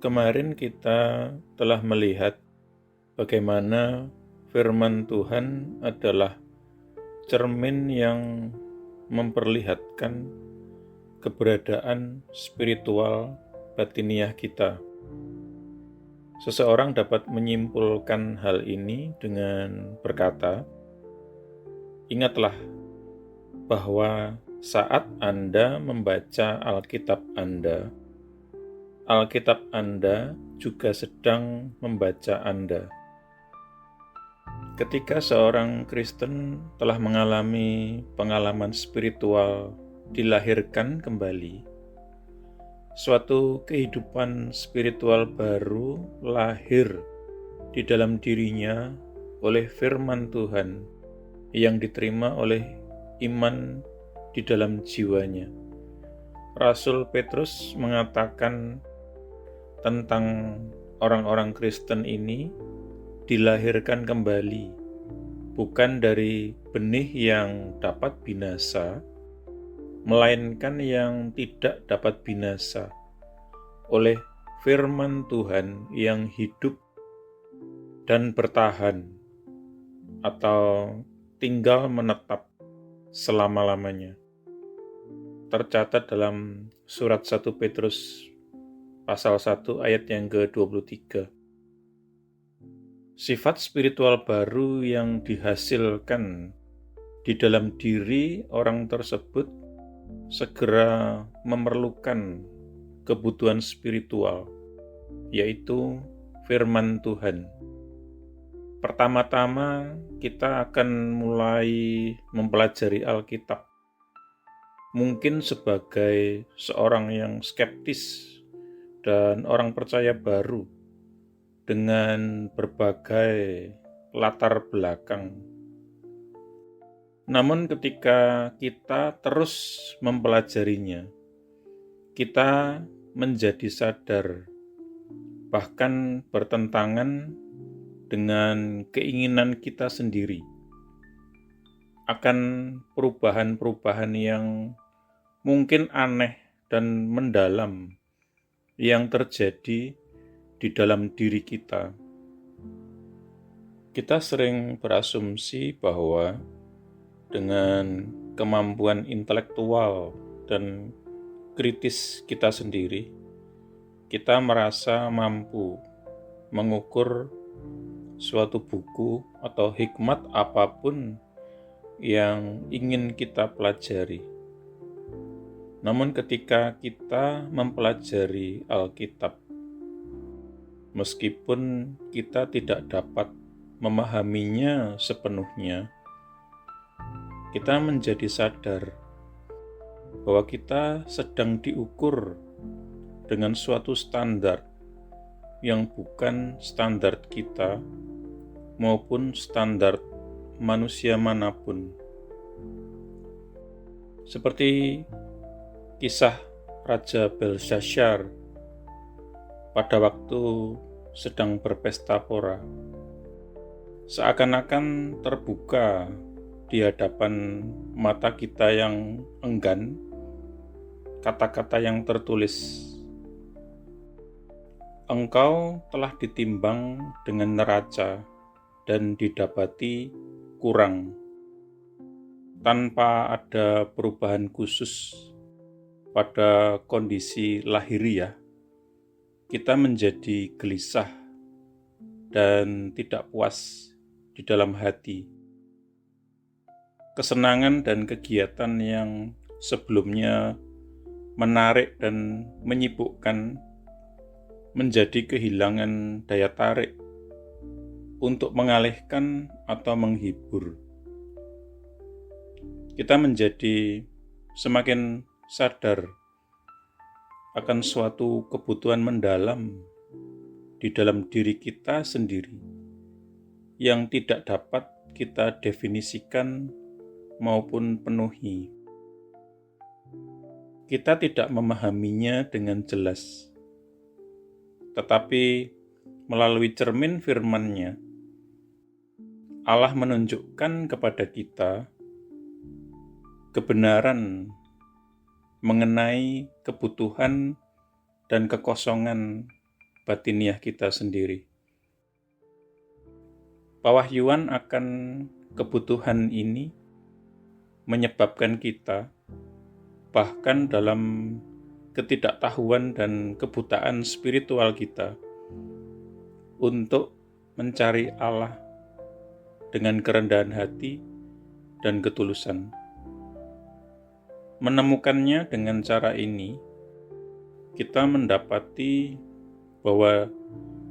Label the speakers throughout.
Speaker 1: Kemarin kita telah melihat bagaimana firman Tuhan adalah cermin yang memperlihatkan keberadaan spiritual batiniah kita. Seseorang dapat menyimpulkan hal ini dengan berkata, "Ingatlah bahwa saat Anda membaca Alkitab Anda juga sedang membaca Anda." Ketika seorang Kristen telah mengalami pengalaman spiritual dilahirkan kembali, suatu kehidupan spiritual baru lahir di dalam dirinya oleh firman Tuhan yang diterima oleh iman di dalam jiwanya. Rasul Petrus mengatakan tentang orang-orang Kristen ini dilahirkan kembali, bukan dari benih yang dapat binasa, melainkan yang tidak dapat binasa, oleh firman Tuhan yang hidup dan bertahan, atau tinggal menetap selama-lamanya. Tercatat dalam surat 1 Petrus pasal 1 ayat yang ke-23. Sifat spiritual baru yang dihasilkan di dalam diri orang tersebut segera memerlukan kebutuhan spiritual, yaitu firman Tuhan. Pertama-tama kita akan mulai mempelajari Alkitab. Mungkin sebagai seorang yang skeptis dan orang percaya baru, dengan berbagai latar belakang. Namun ketika kita terus mempelajarinya, kita menjadi sadar, bahkan bertentangan dengan keinginan kita sendiri, akan perubahan-perubahan yang mungkin aneh dan mendalam yang terjadi di dalam diri kita. Kita sering berasumsi bahwa dengan kemampuan intelektual dan kritis kita sendiri, kita merasa mampu mengukur suatu buku atau hikmat apapun yang ingin kita pelajari. Namun ketika kita mempelajari Alkitab, meskipun kita tidak dapat memahaminya sepenuhnya, kita menjadi sadar bahwa kita sedang diukur dengan suatu standar yang bukan standar kita maupun standar manusia manapun. Seperti kisah Raja Belshazzar pada waktu sedang berpesta pora, seakan-akan terbuka di hadapan mata kita yang enggan kata-kata yang tertulis, "Engkau telah ditimbang dengan neraca dan didapati kurang." Tanpa ada perubahan khusus pada kondisi lahiriah, kita menjadi gelisah dan tidak puas di dalam hati. Kesenangan dan kegiatan yang sebelumnya menarik dan menyibukkan menjadi kehilangan daya tarik untuk mengalihkan atau menghibur. Kita menjadi semakin sadar akan suatu kebutuhan mendalam di dalam diri kita sendiri yang tidak dapat kita definisikan maupun penuhi. Kita tidak memahaminya dengan jelas, tetapi melalui cermin firman-Nya, Allah menunjukkan kepada kita kebenaran mengenai kebutuhan dan kekosongan batiniah kita sendiri. Pewahyuan akan kebutuhan ini menyebabkan kita, bahkan dalam ketidaktahuan dan kebutaan spiritual kita, untuk mencari Allah dengan kerendahan hati dan ketulusan. Menemukannya dengan cara ini, kita mendapati bahwa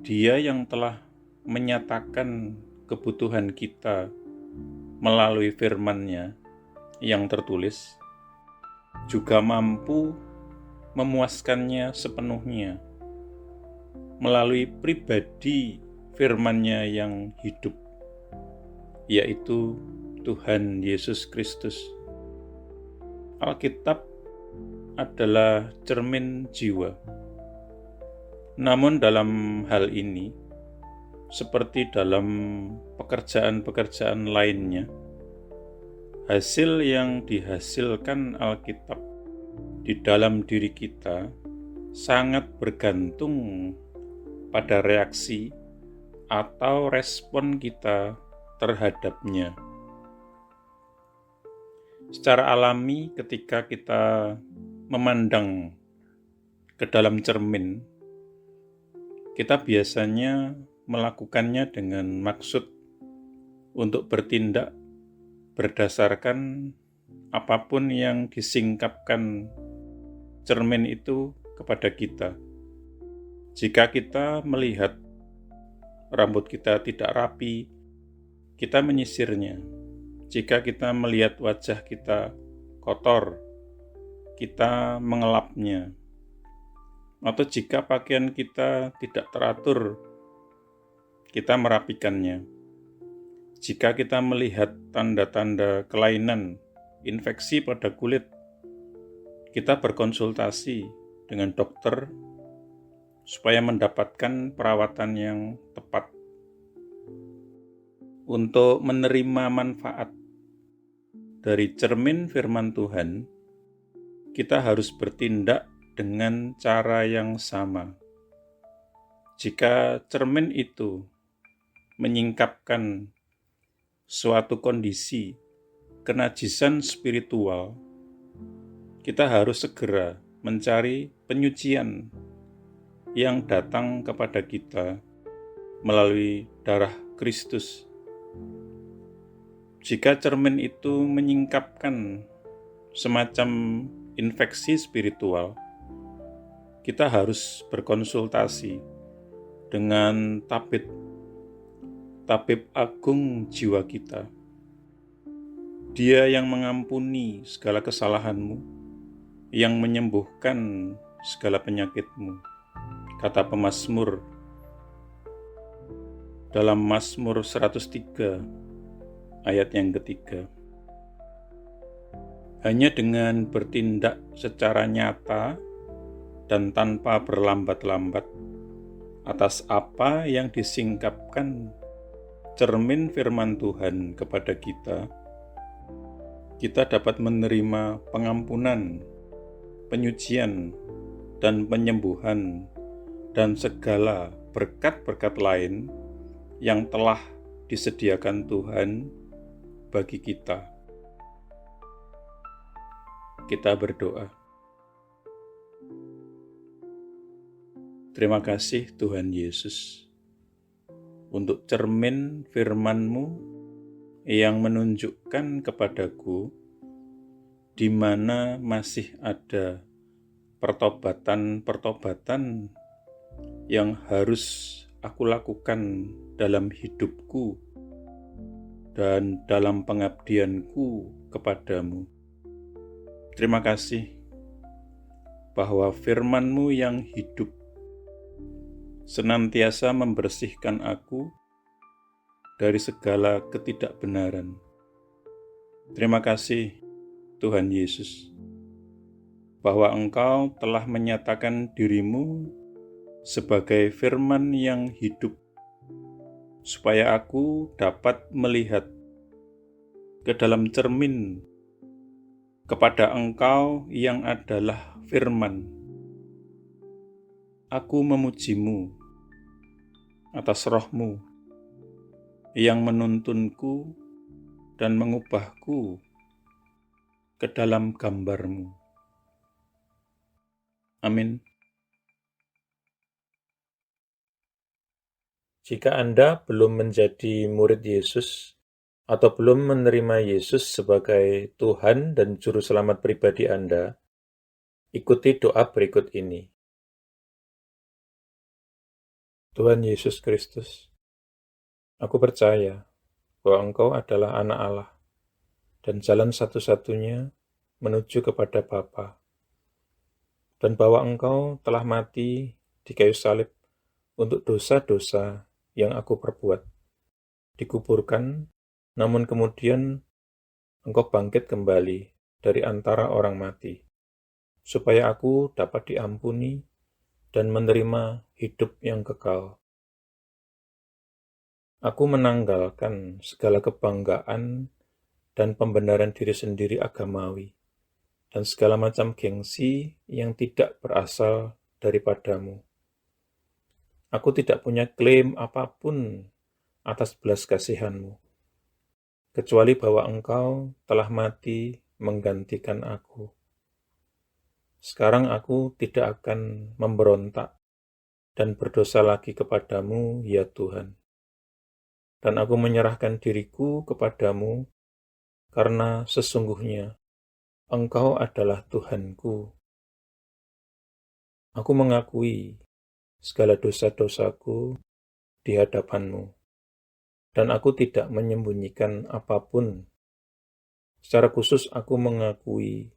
Speaker 1: Dia yang telah menyatakan kebutuhan kita melalui firman-Nya yang tertulis, juga mampu memuaskannya sepenuhnya melalui pribadi firman-Nya yang hidup, yaitu Tuhan Yesus Kristus. Alkitab adalah cermin jiwa. Namun dalam hal ini, seperti dalam pekerjaan-pekerjaan lainnya, hasil yang dihasilkan Alkitab di dalam diri kita sangat bergantung pada reaksi atau respon kita terhadapnya. Secara alami, ketika kita memandang ke dalam cermin, kita biasanya melakukannya dengan maksud untuk bertindak berdasarkan apapun yang disingkapkan cermin itu kepada kita. Jika kita melihat rambut kita tidak rapi, kita menyisirnya. Jika kita melihat wajah kita kotor, kita mengelapnya. Atau jika pakaian kita tidak teratur, kita merapikannya. Jika kita melihat tanda-tanda kelainan, infeksi pada kulit, kita berkonsultasi dengan dokter supaya mendapatkan perawatan yang tepat. Untuk menerima manfaat dari cermin firman Tuhan, kita harus bertindak dengan cara yang sama. Jika cermin itu menyingkapkan suatu kondisi kenajisan spiritual, kita harus segera mencari penyucian yang datang kepada kita melalui darah Kristus. Jika cermin itu menyingkapkan semacam infeksi spiritual, kita harus berkonsultasi dengan tabib agung jiwa kita. Dia yang mengampuni segala kesalahanmu, yang menyembuhkan segala penyakitmu, kata pemazmur dalam Mazmur 103 ayat yang ketiga. Hanya dengan bertindak secara nyata dan tanpa berlambat-lambat atas apa yang disingkapkan cermin firman Tuhan kepada kita, kita dapat menerima pengampunan, penyucian, dan penyembuhan, dan segala berkat-berkat lain yang telah disediakan Tuhan bagi kita. Kita berdoa. Terima kasih Tuhan Yesus untuk cermin firman-Mu yang menunjukkan kepadaku di mana masih ada pertobatan-pertobatan yang harus aku lakukan dalam hidupku dan dalam pengabdianku kepadamu. Terima kasih bahwa firman-Mu yang hidup senantiasa membersihkan aku dari segala ketidakbenaran. Terima kasih Tuhan Yesus, bahwa Engkau telah menyatakan diri-Mu sebagai firman yang hidup, supaya aku dapat melihat ke dalam cermin kepada Engkau yang adalah firman. Aku memuji-Mu atas roh-Mu yang menuntunku dan mengubahku ke dalam gambar-Mu. Amin.
Speaker 2: Jika Anda belum menjadi murid Yesus atau belum menerima Yesus sebagai Tuhan dan Juru Selamat pribadi Anda, ikuti doa berikut ini. Tuhan Yesus Kristus, aku percaya bahwa Engkau adalah anak Allah dan jalan satu-satunya menuju kepada Bapa, dan bahwa Engkau telah mati di kayu salib untuk dosa-dosa yang aku perbuat, dikuburkan, namun kemudian Engkau bangkit kembali dari antara orang mati, supaya aku dapat diampuni dan menerima hidup yang kekal. Aku menanggalkan segala kebanggaan dan pembenaran diri sendiri agamawi, dan segala macam gengsi yang tidak berasal daripadamu. Aku tidak punya klaim apapun atas belas kasihan-Mu, kecuali bahwa Engkau telah mati menggantikan aku. Sekarang aku tidak akan memberontak dan berdosa lagi kepadamu, ya Tuhan. Dan aku menyerahkan diriku kepadamu, karena sesungguhnya Engkau adalah Tuhanku. Aku mengakui segala dosa-dosaku di hadapan-Mu, dan aku tidak menyembunyikan apapun. Secara khusus aku mengakui,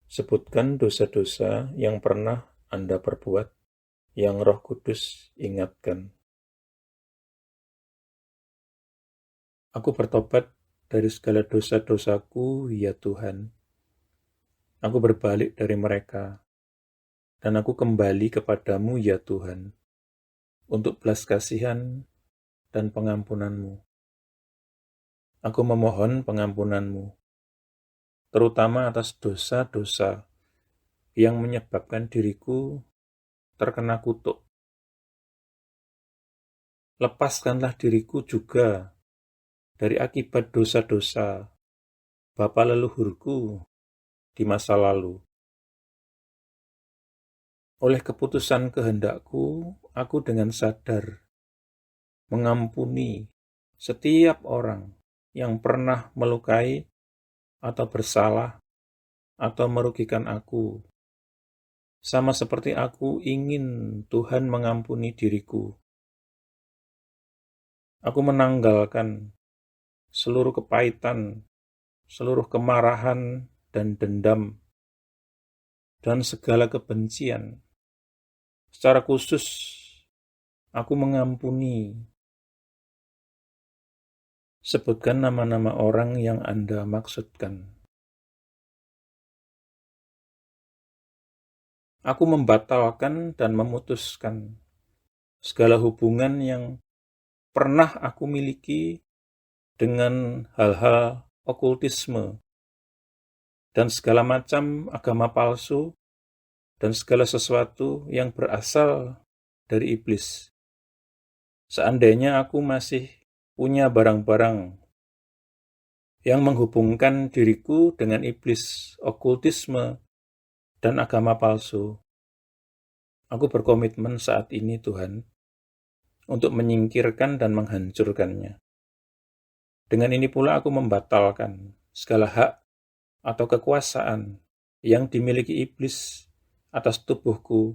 Speaker 2: sebutkan dosa-dosa yang pernah Anda perbuat, yang Roh Kudus ingatkan. Aku bertobat dari segala dosa-dosaku, ya Tuhan. Aku berbalik dari mereka, dan aku kembali kepadamu, ya Tuhan, untuk belas kasihan dan pengampunan-Mu. Aku memohon pengampunan-Mu, terutama atas dosa-dosa yang menyebabkan diriku terkena kutuk. Lepaskanlah diriku juga dari akibat dosa-dosa bapa leluhurku di masa lalu. Oleh keputusan kehendakku, aku dengan sadar mengampuni setiap orang yang pernah melukai atau bersalah atau merugikan aku, sama seperti aku ingin Tuhan mengampuni diriku. Aku menanggalkan seluruh kepahitan, seluruh kemarahan dan dendam, dan segala kebencian. Secara khusus, aku mengampuni. Sebutkan nama-nama orang yang Anda maksudkan. Aku membatalkan dan memutuskan segala hubungan yang pernah aku miliki dengan hal-hal okultisme dan segala macam agama palsu dan segala sesuatu yang berasal dari iblis. Seandainya aku masih punya barang-barang yang menghubungkan diriku dengan iblis, okultisme, dan agama palsu, aku berkomitmen saat ini, Tuhan, untuk menyingkirkan dan menghancurkannya. Dengan ini pula aku membatalkan segala hak atau kekuasaan yang dimiliki iblis atas tubuhku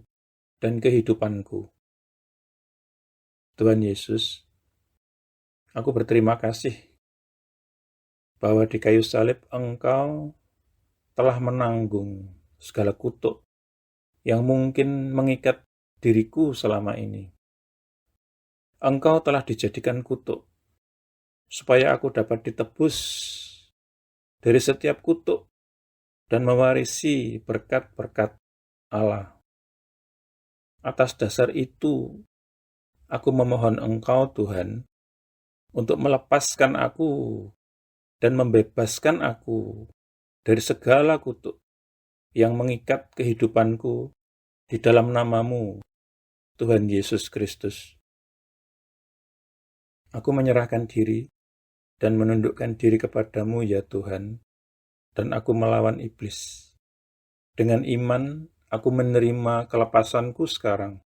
Speaker 2: dan kehidupanku. Tuhan Yesus, aku berterima kasih bahwa di kayu salib Engkau telah menanggung segala kutuk yang mungkin mengikat diriku selama ini. Engkau telah dijadikan kutuk, supaya aku dapat ditebus dari setiap kutuk dan mewarisi berkat-berkat Allah. Atas dasar itu, aku memohon Engkau, Tuhan, untuk melepaskan aku dan membebaskan aku dari segala kutuk yang mengikat kehidupanku di dalam nama-Mu, Tuhan Yesus Kristus.
Speaker 1: Aku menyerahkan diri dan menundukkan diri kepadamu ya Tuhan, dan aku melawan iblis. Dengan iman, aku menerima kelepasanku sekarang,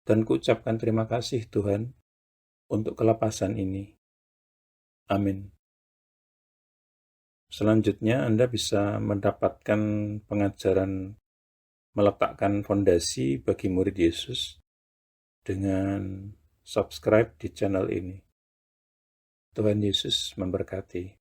Speaker 1: dan kuucapkan terima kasih Tuhan untuk kelepasan ini. Amin. Selanjutnya Anda bisa mendapatkan pengajaran meletakkan fondasi bagi murid Yesus dengan subscribe di channel ini. Tuhan Yesus memberkati.